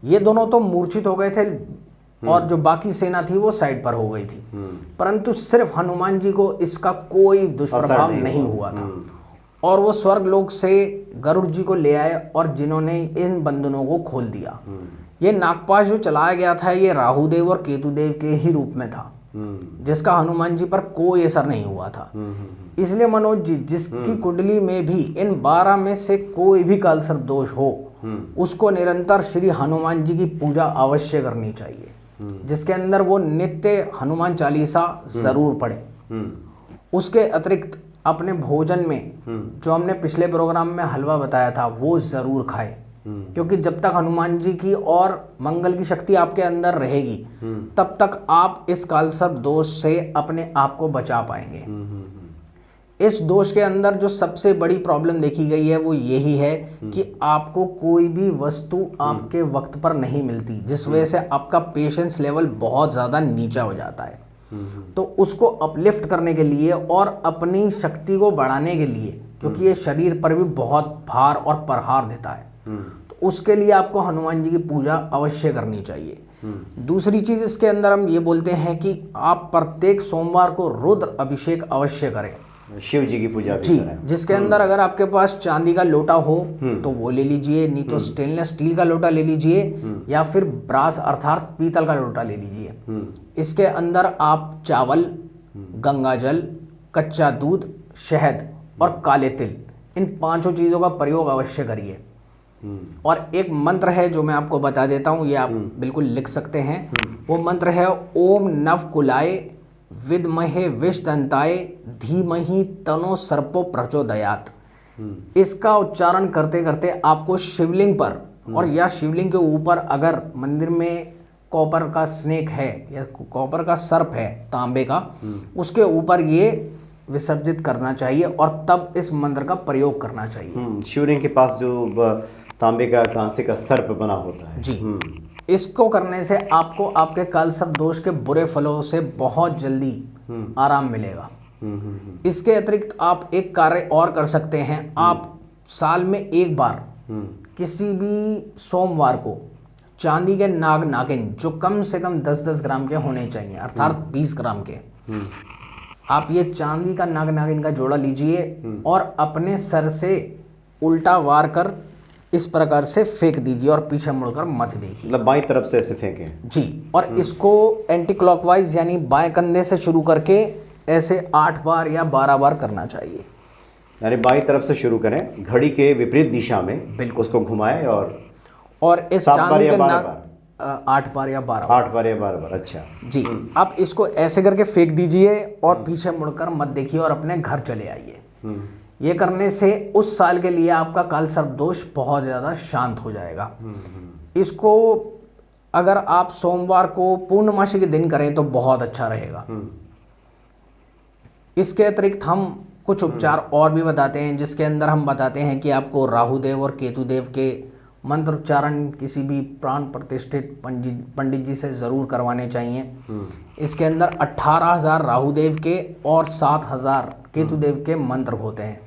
ये दोनों तो मूर्छित हो गए थे और जो बाकी सेना थी वो साइड पर हो गई थी, परंतु सिर्फ हनुमान जी को इसका कोई दुष्प्रभाव नहीं हुआ था। और वो स्वर्ग लोक से गरुड़ जी को ले आए और जिन्होंने इन बंधनों को खोल दिया। ये नागपाश जो चलाया गया था ये राहुदेव और केतुदेव के ही रूप में था, जिसका हनुमान जी पर कोई असर नहीं हुआ था। इसलिए मनोज जी, जिसकी कुंडली में भी इन 12 में से कोई भी कालसर्प दोष हो, उसको निरंतर श्री हनुमान जी की पूजा अवश्य करनी चाहिए, जिसके अंदर वो नित्य हनुमान चालीसा जरूर पढ़े। उसके अतिरिक्त अपने भोजन में जो हमने पिछले प्रोग्राम में हलवा बताया था वो जरूर खाए, क्योंकि जब तक हनुमान जी की और मंगल की शक्ति आपके अंदर रहेगी तब तक आप इस कालसर्प दोष से अपने आप को बचा पाएंगे। इस दोष के अंदर जो सबसे बड़ी प्रॉब्लम देखी गई है वो यही है कि आपको कोई भी वस्तु आपके वक्त पर नहीं मिलती, जिस वजह से आपका पेशेंस लेवल बहुत ज़्यादा नीचा हो जाता है। तो उसको अपलिफ्ट करने के लिए और अपनी शक्ति को बढ़ाने के लिए, क्योंकि ये शरीर पर भी बहुत भार और प्रहार देता है, तो उसके लिए आपको हनुमान जी की पूजा अवश्य करनी चाहिए। दूसरी चीज इसके अंदर हम ये बोलते हैं कि आप प्रत्येक सोमवार को रुद्र अभिषेक अवश्य करें, शिव जी की पूजा भी जी, करें। जिसके अंदर अगर आपके पास चांदी का लोटा हो तो वो ले लीजिए, नहीं तो स्टेनलेस स्टील का लोटा ले लीजिए, या फिर ब्रास अर्थात पीतल का लोटा ले लीजिए। इसके अंदर आप चावल, गंगाजल, कच्चा दूध, शहद और काले तिल, इन 5 चीज़ों का प्रयोग अवश्य करिए। और एक मंत्र है जो मैं आपको बता देता हूँ, ये आप बिल्कुल लिख सकते हैं। वो मंत्र है ओम नव कुलाय विद्महे विषदंताय धीमहि तनो सर्पो प्रचोदयात। इसका उच्चारण करते करते आपको शिवलिंग पर और या शिवलिंग के ऊपर अगर मंदिर में कॉपर का स्नेक है या कॉपर का सर्प है तांबे का, उसके ऊपर ये विसर्जित करना चाहिए और तब इस मंत्र का प्रयोग करना चाहिए। शिवलिंग के पास जो तांबे का कांसे का सर्प बना होता है जी, इसको करने से आपको आपके कालसर्प दोष के बुरे फलों से बहुत जल्दी आराम मिलेगा। इसके अतिरिक्त आप एक कार्य और कर सकते हैं। आप साल में एक बार किसी भी सोमवार को चांदी के नाग नागिन जो कम से कम 10-10 ग्राम के होने चाहिए, अर्थात 20 ग्राम के, आप ये चांदी का नाग नागिन का जोड़ा लीजिए और अपने सर से उल्टा वार कर इस प्रकार से फेंक दीजिए और पीछे मुड़कर मत देखिए, मतलब बाईं तरफ से ऐसे फेंकें जी। और इसको एंटी क्लॉकवाइज यानी बाएं कंधे से शुरू करके ऐसे 8 बार या 12 बार करना चाहिए। यानी बाईं तरफ से शुरू करें, घड़ी के विपरीत दिशा में बिल्कुल उसको घुमाएं और इस 7 बार चांदी या के 12 नाग बार 8 बार या 12 बार 8 बार या 12 बार। अच्छा जी। आप इसको ऐसे करके फेंक दीजिए और पीछे मुड़कर मत देखिए और अपने घर चले आइए। ये करने से उस साल के लिए आपका कालसर्प दोष बहुत ज़्यादा शांत हो जाएगा। इसको अगर आप सोमवार को पूर्णमासी के दिन करें तो बहुत अच्छा रहेगा। इसके अतिरिक्त हम कुछ उपचार और भी बताते हैं, जिसके अंदर हम बताते हैं कि आपको राहुदेव और केतुदेव के मंत्र उच्चारण किसी भी प्राण प्रतिष्ठित पंडित जी से ज़रूर करवाने चाहिए। इसके अंदर 18,000 राहुदेव के और 7,000 केतुदेव के मंत्र होते हैं।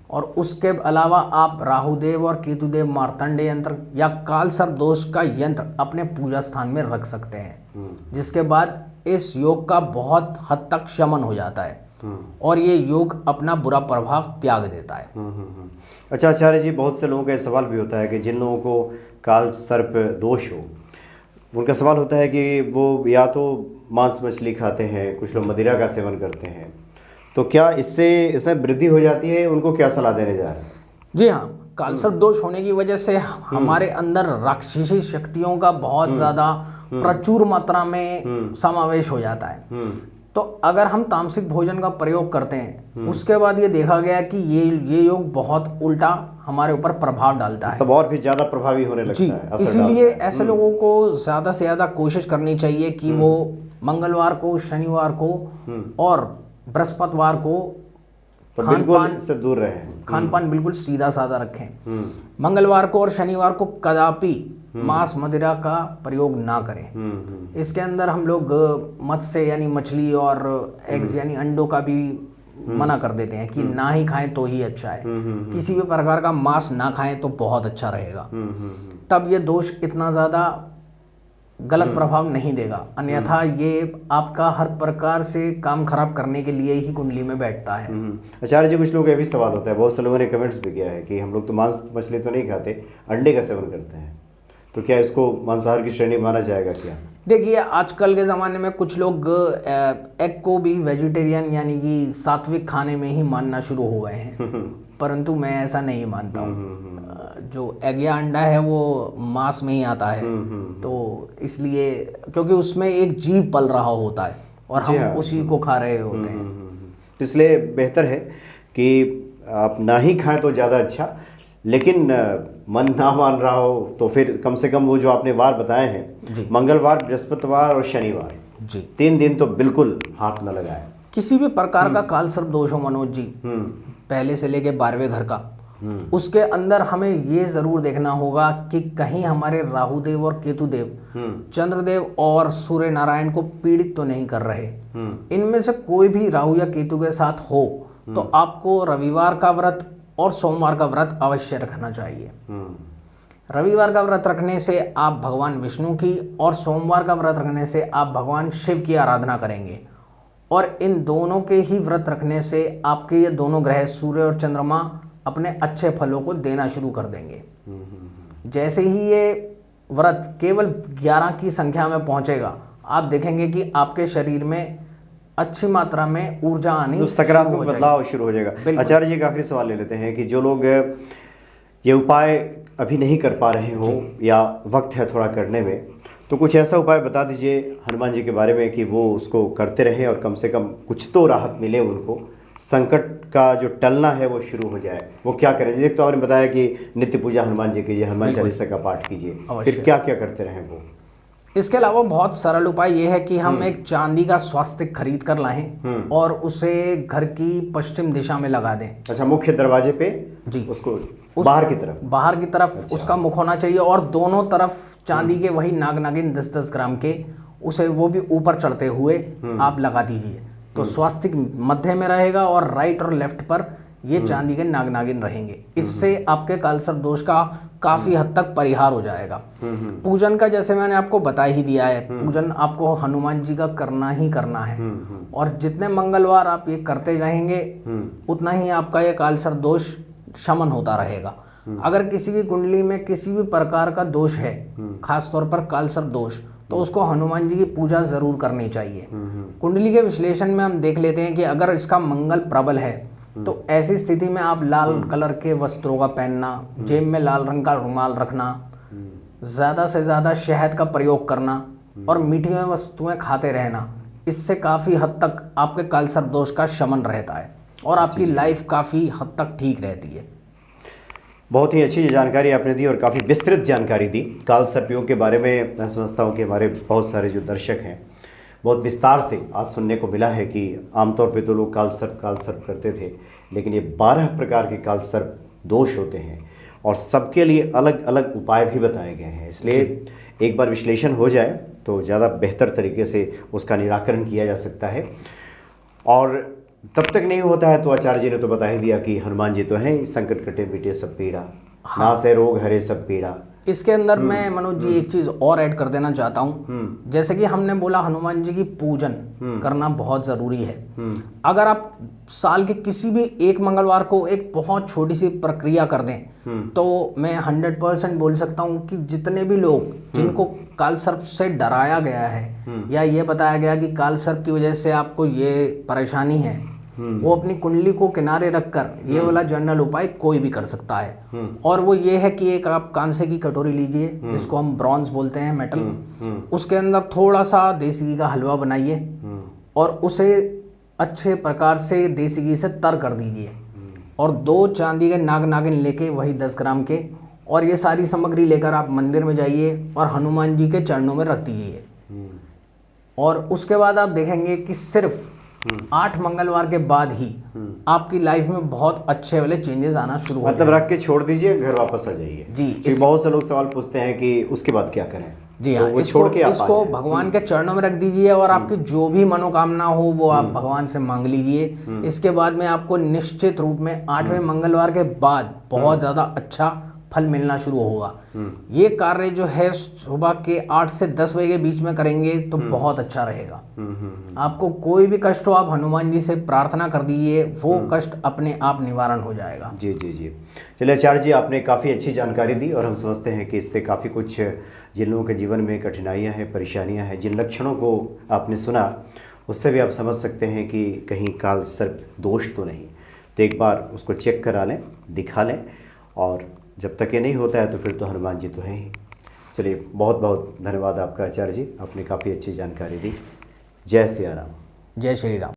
और उसके अलावा आप राहुदेव और केतुदेव मार्तंड यंत्र या कालसर्प दोष का यंत्र अपने पूजा स्थान में रख सकते हैं, जिसके बाद इस योग का बहुत हद तक शमन हो जाता है और ये योग अपना बुरा प्रभाव त्याग देता है। अच्छा आचार्य जी, बहुत से लोगों का सवाल भी होता है कि जिन लोगों को कालसर्प दोष हो, उनका सवाल होता है कि वो या तो मांस मछली खाते हैं, कुछ लोग मदिरा का सेवन करते हैं, तो क्या इसमें वृद्धि हो जाती है? उनको क्या सलाह देने जा रहे हैं? जी हाँ, कालसर्प दोष होने की वजह से हमारे अंदर राक्षसी शक्तियों का बहुत ज़्यादा प्रचुर मात्रा में समावेश हो जाता है। तो अगर हम तामसिक भोजन का प्रयोग करते हैं, उसके बाद ये देखा गया कि ये योग बहुत उल्टा हमारे ऊपर प्रभाव डालता है, तब और भी ज़्यादा प्रभावी होने लगता जी। है। इसीलिए ऐसे लोगों को ज़्यादा से ज़्यादा कोशिश करनी चाहिए कि वो मंगलवार को, शनिवार को और बृहस्पतिवार को बिल्कुल से दूर रहें, खान पान बिल्कुल सीधा साधा रखें। मंगलवार को और शनिवार को कदापि मांस मदिरा का प्रयोग ना करें। इसके अंदर हम लोग मत्स्य यानी मछली और एग्स यानी अंडों का भी मना कर देते हैं कि ना ही खाएं तो ही अच्छा है। किसी भी प्रकार का मांस ना खाएं तो बहुत अच्छा रहेगा। तब ये दोष इतना ज़्यादा गलत प्रभाव नहीं देगा, अन्यथा ये आपका हर प्रकार से काम खराब करने के लिए ही कुंडली में बैठता है। आचार्य जी, कुछ लोग ये भी सवाल होता है, बहुत से लोगों ने कमेंट्स भी किया है कि हम लोग तो मांस मछली तो नहीं खाते, अंडे का सेवन करते हैं, तो क्या इसको मांसाहार की श्रेणी माना जाएगा क्या? देखिए, आजकल के ज़माने में कुछ लोग एग को भी वेजिटेरियन यानी कि सात्विक खाने में ही मानना शुरू हो गए हैं, परंतु मैं ऐसा नहीं मानता हूँ। जो एग या अंडा है वो मांस में ही आता है, तो इसलिए क्योंकि उसमें एक जीव पल रहा होता है और हम उसी को खा रहे होते हैं, इसलिए बेहतर है कि आप ना ही खाएं तो ज़्यादा अच्छा। लेकिन मन ना मान रहा हो तो फिर कम से कम वो जो आपने वार बताए हैं, मंगलवार, बृहस्पतिवार और शनिवार जी, 3 दिन तो बिल्कुल हाथ न लगाए। किसी भी प्रकार का काल सर्प दोष हो मनोज जी, पहले से लेके 12वें घर का, उसके अंदर हमें ये जरूर देखना होगा कि कहीं हमारे राहुदेव और केतुदेव, चंद्रदेव और सूर्य नारायण को पीड़ित तो नहीं कर रहे। इनमें से कोई भी राहु या केतु के साथ हो तो आपको रविवार का व्रत और सोमवार का व्रत अवश्य रखना चाहिए। रविवार का व्रत रखने से आप भगवान विष्णु की और सोमवार का व्रत रखने से आप भगवान शिव की आराधना करेंगे, और इन दोनों के ही व्रत रखने से आपके ये दोनों ग्रह सूर्य और चंद्रमा अपने अच्छे फलों को देना शुरू कर देंगे। जैसे ही ये व्रत केवल 11 की संख्या में पहुंचेगा, आप देखेंगे कि आपके शरीर में अच्छी मात्रा में ऊर्जा आनी, तो सकारात्मक बदलाव शुरू हो जाएगा। आचार्य जी का आखिरी सवाल ले लेते हैं कि जो लोग ये उपाय अभी नहीं कर पा रहे हो या वक्त है थोड़ा करने में, तो कुछ ऐसा उपाय बता दीजिए हनुमान जी के बारे में कि वो उसको करते रहे और कम से कम कुछ तो राहत मिले उनको, संकट का जो टलना है वो शुरू हो जाए। वो क्या करें? जैसे तो आपने बताया कि नित्य पूजा हनुमान जी कीजिए, हनुमान चालीसा का पाठ कीजिए, फिर क्या क्या करते रहें वो? इसके अलावा बहुत सरल उपाय ये है कि हम एक चांदी का स्वास्तिक खरीद कर लाएं और उसे घर की पश्चिम दिशा में लगा दें। अच्छा, मुख्य दरवाजे पे जी, उसको बाहर की तरफ अच्छा, उसका मुख होना चाहिए, और दोनों तरफ चांदी के वही नाग नागिन 10-10 ग्राम के, उसे वो भी ऊपर चढ़ते हुए आप लगा दीजिए। तो स्वास्तिक मध्य में रहेगा और राइट और लेफ्ट पर ये चांदी के नाग नागिन रहेंगे। इससे आपके कालसर्प दोष का काफी हद तक परिहार हो जाएगा। पूजन का जैसे मैंने आपको बता ही दिया है, पूजन आपको हनुमान जी का करना ही करना है, और जितने मंगलवार आप ये करते रहेंगे उतना ही आपका ये कालसर्प दोष शमन होता रहेगा। अगर किसी की कुंडली में किसी भी प्रकार का दोष है, खास तौर पर कालसर्प दोष, तो उसको हनुमान जी की पूजा जरूर करनी चाहिए। कुंडली के विश्लेषण में हम देख लेते हैं कि अगर इसका मंगल प्रबल है तो ऐसी स्थिति में आप लाल कलर के वस्त्रों का पहनना, जेब में लाल रंग का रुमाल रखना, ज़्यादा से ज़्यादा शहद का प्रयोग करना और मीठी वस्तुएं खाते रहना, इससे काफ़ी हद तक आपके कालसर्प दोष का शमन रहता है और आपकी लाइफ काफ़ी हद तक ठीक रहती है। बहुत ही अच्छी जानकारी आपने दी और काफ़ी विस्तृत जानकारी दी कालसर्पियों के बारे में। मैं समझता हूँ कि हमारे बहुत सारे जो दर्शक हैं बहुत विस्तार से आज सुनने को मिला है कि आमतौर पे तो लोग कालसर्प करते थे, लेकिन ये 12 प्रकार के कालसर्प दोष होते हैं और सबके लिए अलग अलग उपाय भी बताए गए हैं। इसलिए एक बार विश्लेषण हो जाए तो ज़्यादा बेहतर तरीके से उसका निराकरण किया जा सकता है। और तब तक नहीं होता है तो आचार्य जी ने तो बता ही दिया कि हनुमान जी तो हैं, संकट कटे मिटे सब पीड़ा, नाश है रोग हरे सब पीड़ा। इसके अंदर मैं मनोज जी एक चीज और ऐड कर देना चाहता हूँ। जैसे कि हमने बोला हनुमान जी की पूजन करना बहुत जरूरी है। अगर आप साल के किसी भी एक मंगलवार को एक बहुत छोटी सी प्रक्रिया कर दें तो मैं 100% बोल सकता हूँ कि जितने भी लोग जिनको कालसर्प से डराया गया है या ये बताया गया कि कालसर्प की वजह से आपको ये परेशानी है, वो अपनी कुंडली को किनारे रखकर ये वाला जनरल उपाय कोई भी कर सकता है। और वो ये है कि एक आप कांसे की कटोरी लीजिए, जिसको हम ब्रॉन्ज बोलते हैं, मेटल, उसके अंदर थोड़ा सा देसी घी का हलवा बनाइए और उसे अच्छे प्रकार से देसी घी से तर कर दीजिए और 2 चांदी के नाग नागिन लेके वही 10 ग्राम के, और ये सारी सामग्री लेकर आप मंदिर में जाइए और हनुमान जी के चरणों में रख दीजिए। और उसके बाद आप देखेंगे कि सिर्फ 8 मंगलवार के बाद ही आपकी लाइफ में बहुत अच्छे वाले चेंजेस आना शुरू हो मतलब रख के छोड़ दीजिए, घर वापस आ जाइए। जी, क्योंकि बहुत से लोग सवाल पूछते हैं कि उसके बाद क्या करें। जी तो हाँ, वो इसको छोड़ के आप आ इसको जाएं। भगवान के चरणों में रख दीजिए और आपकी जो भी मनोकामना हो वो आप भगवान से मांग लीजिए। इसके बाद में आपको निश्चित रूप में 8वें मंगलवार के बाद बहुत ज़्यादा अच्छा फल मिलना शुरू होगा। ये कार्य जो है सुबह के 8 से 10 बजे के बीच में करेंगे तो बहुत अच्छा रहेगा। आपको कोई भी कष्ट हो आप हनुमान जी से प्रार्थना कर दीजिए, वो कष्ट अपने आप निवारण हो जाएगा। जी जी जी। चलिए आचार्य जी, आपने काफ़ी अच्छी जानकारी दी और हम समझते हैं कि इससे काफ़ी कुछ जिन लोगों के जीवन में कठिनाइयाँ हैं, परेशानियाँ हैं, जिन लक्षणों को आपने सुना उससे भी आप समझ सकते हैं कि कहीं काल सर्प दोष तो नहीं। तो एक बार उसको चेक करा लें, दिखा लें, और जब तक ये नहीं होता है तो फिर तो हनुमान जी तो हैं ही। चलिए, बहुत बहुत धन्यवाद आपका आचार्य जी, आपने काफ़ी अच्छी जानकारी दी। जय सिया राम। जय श्री राम।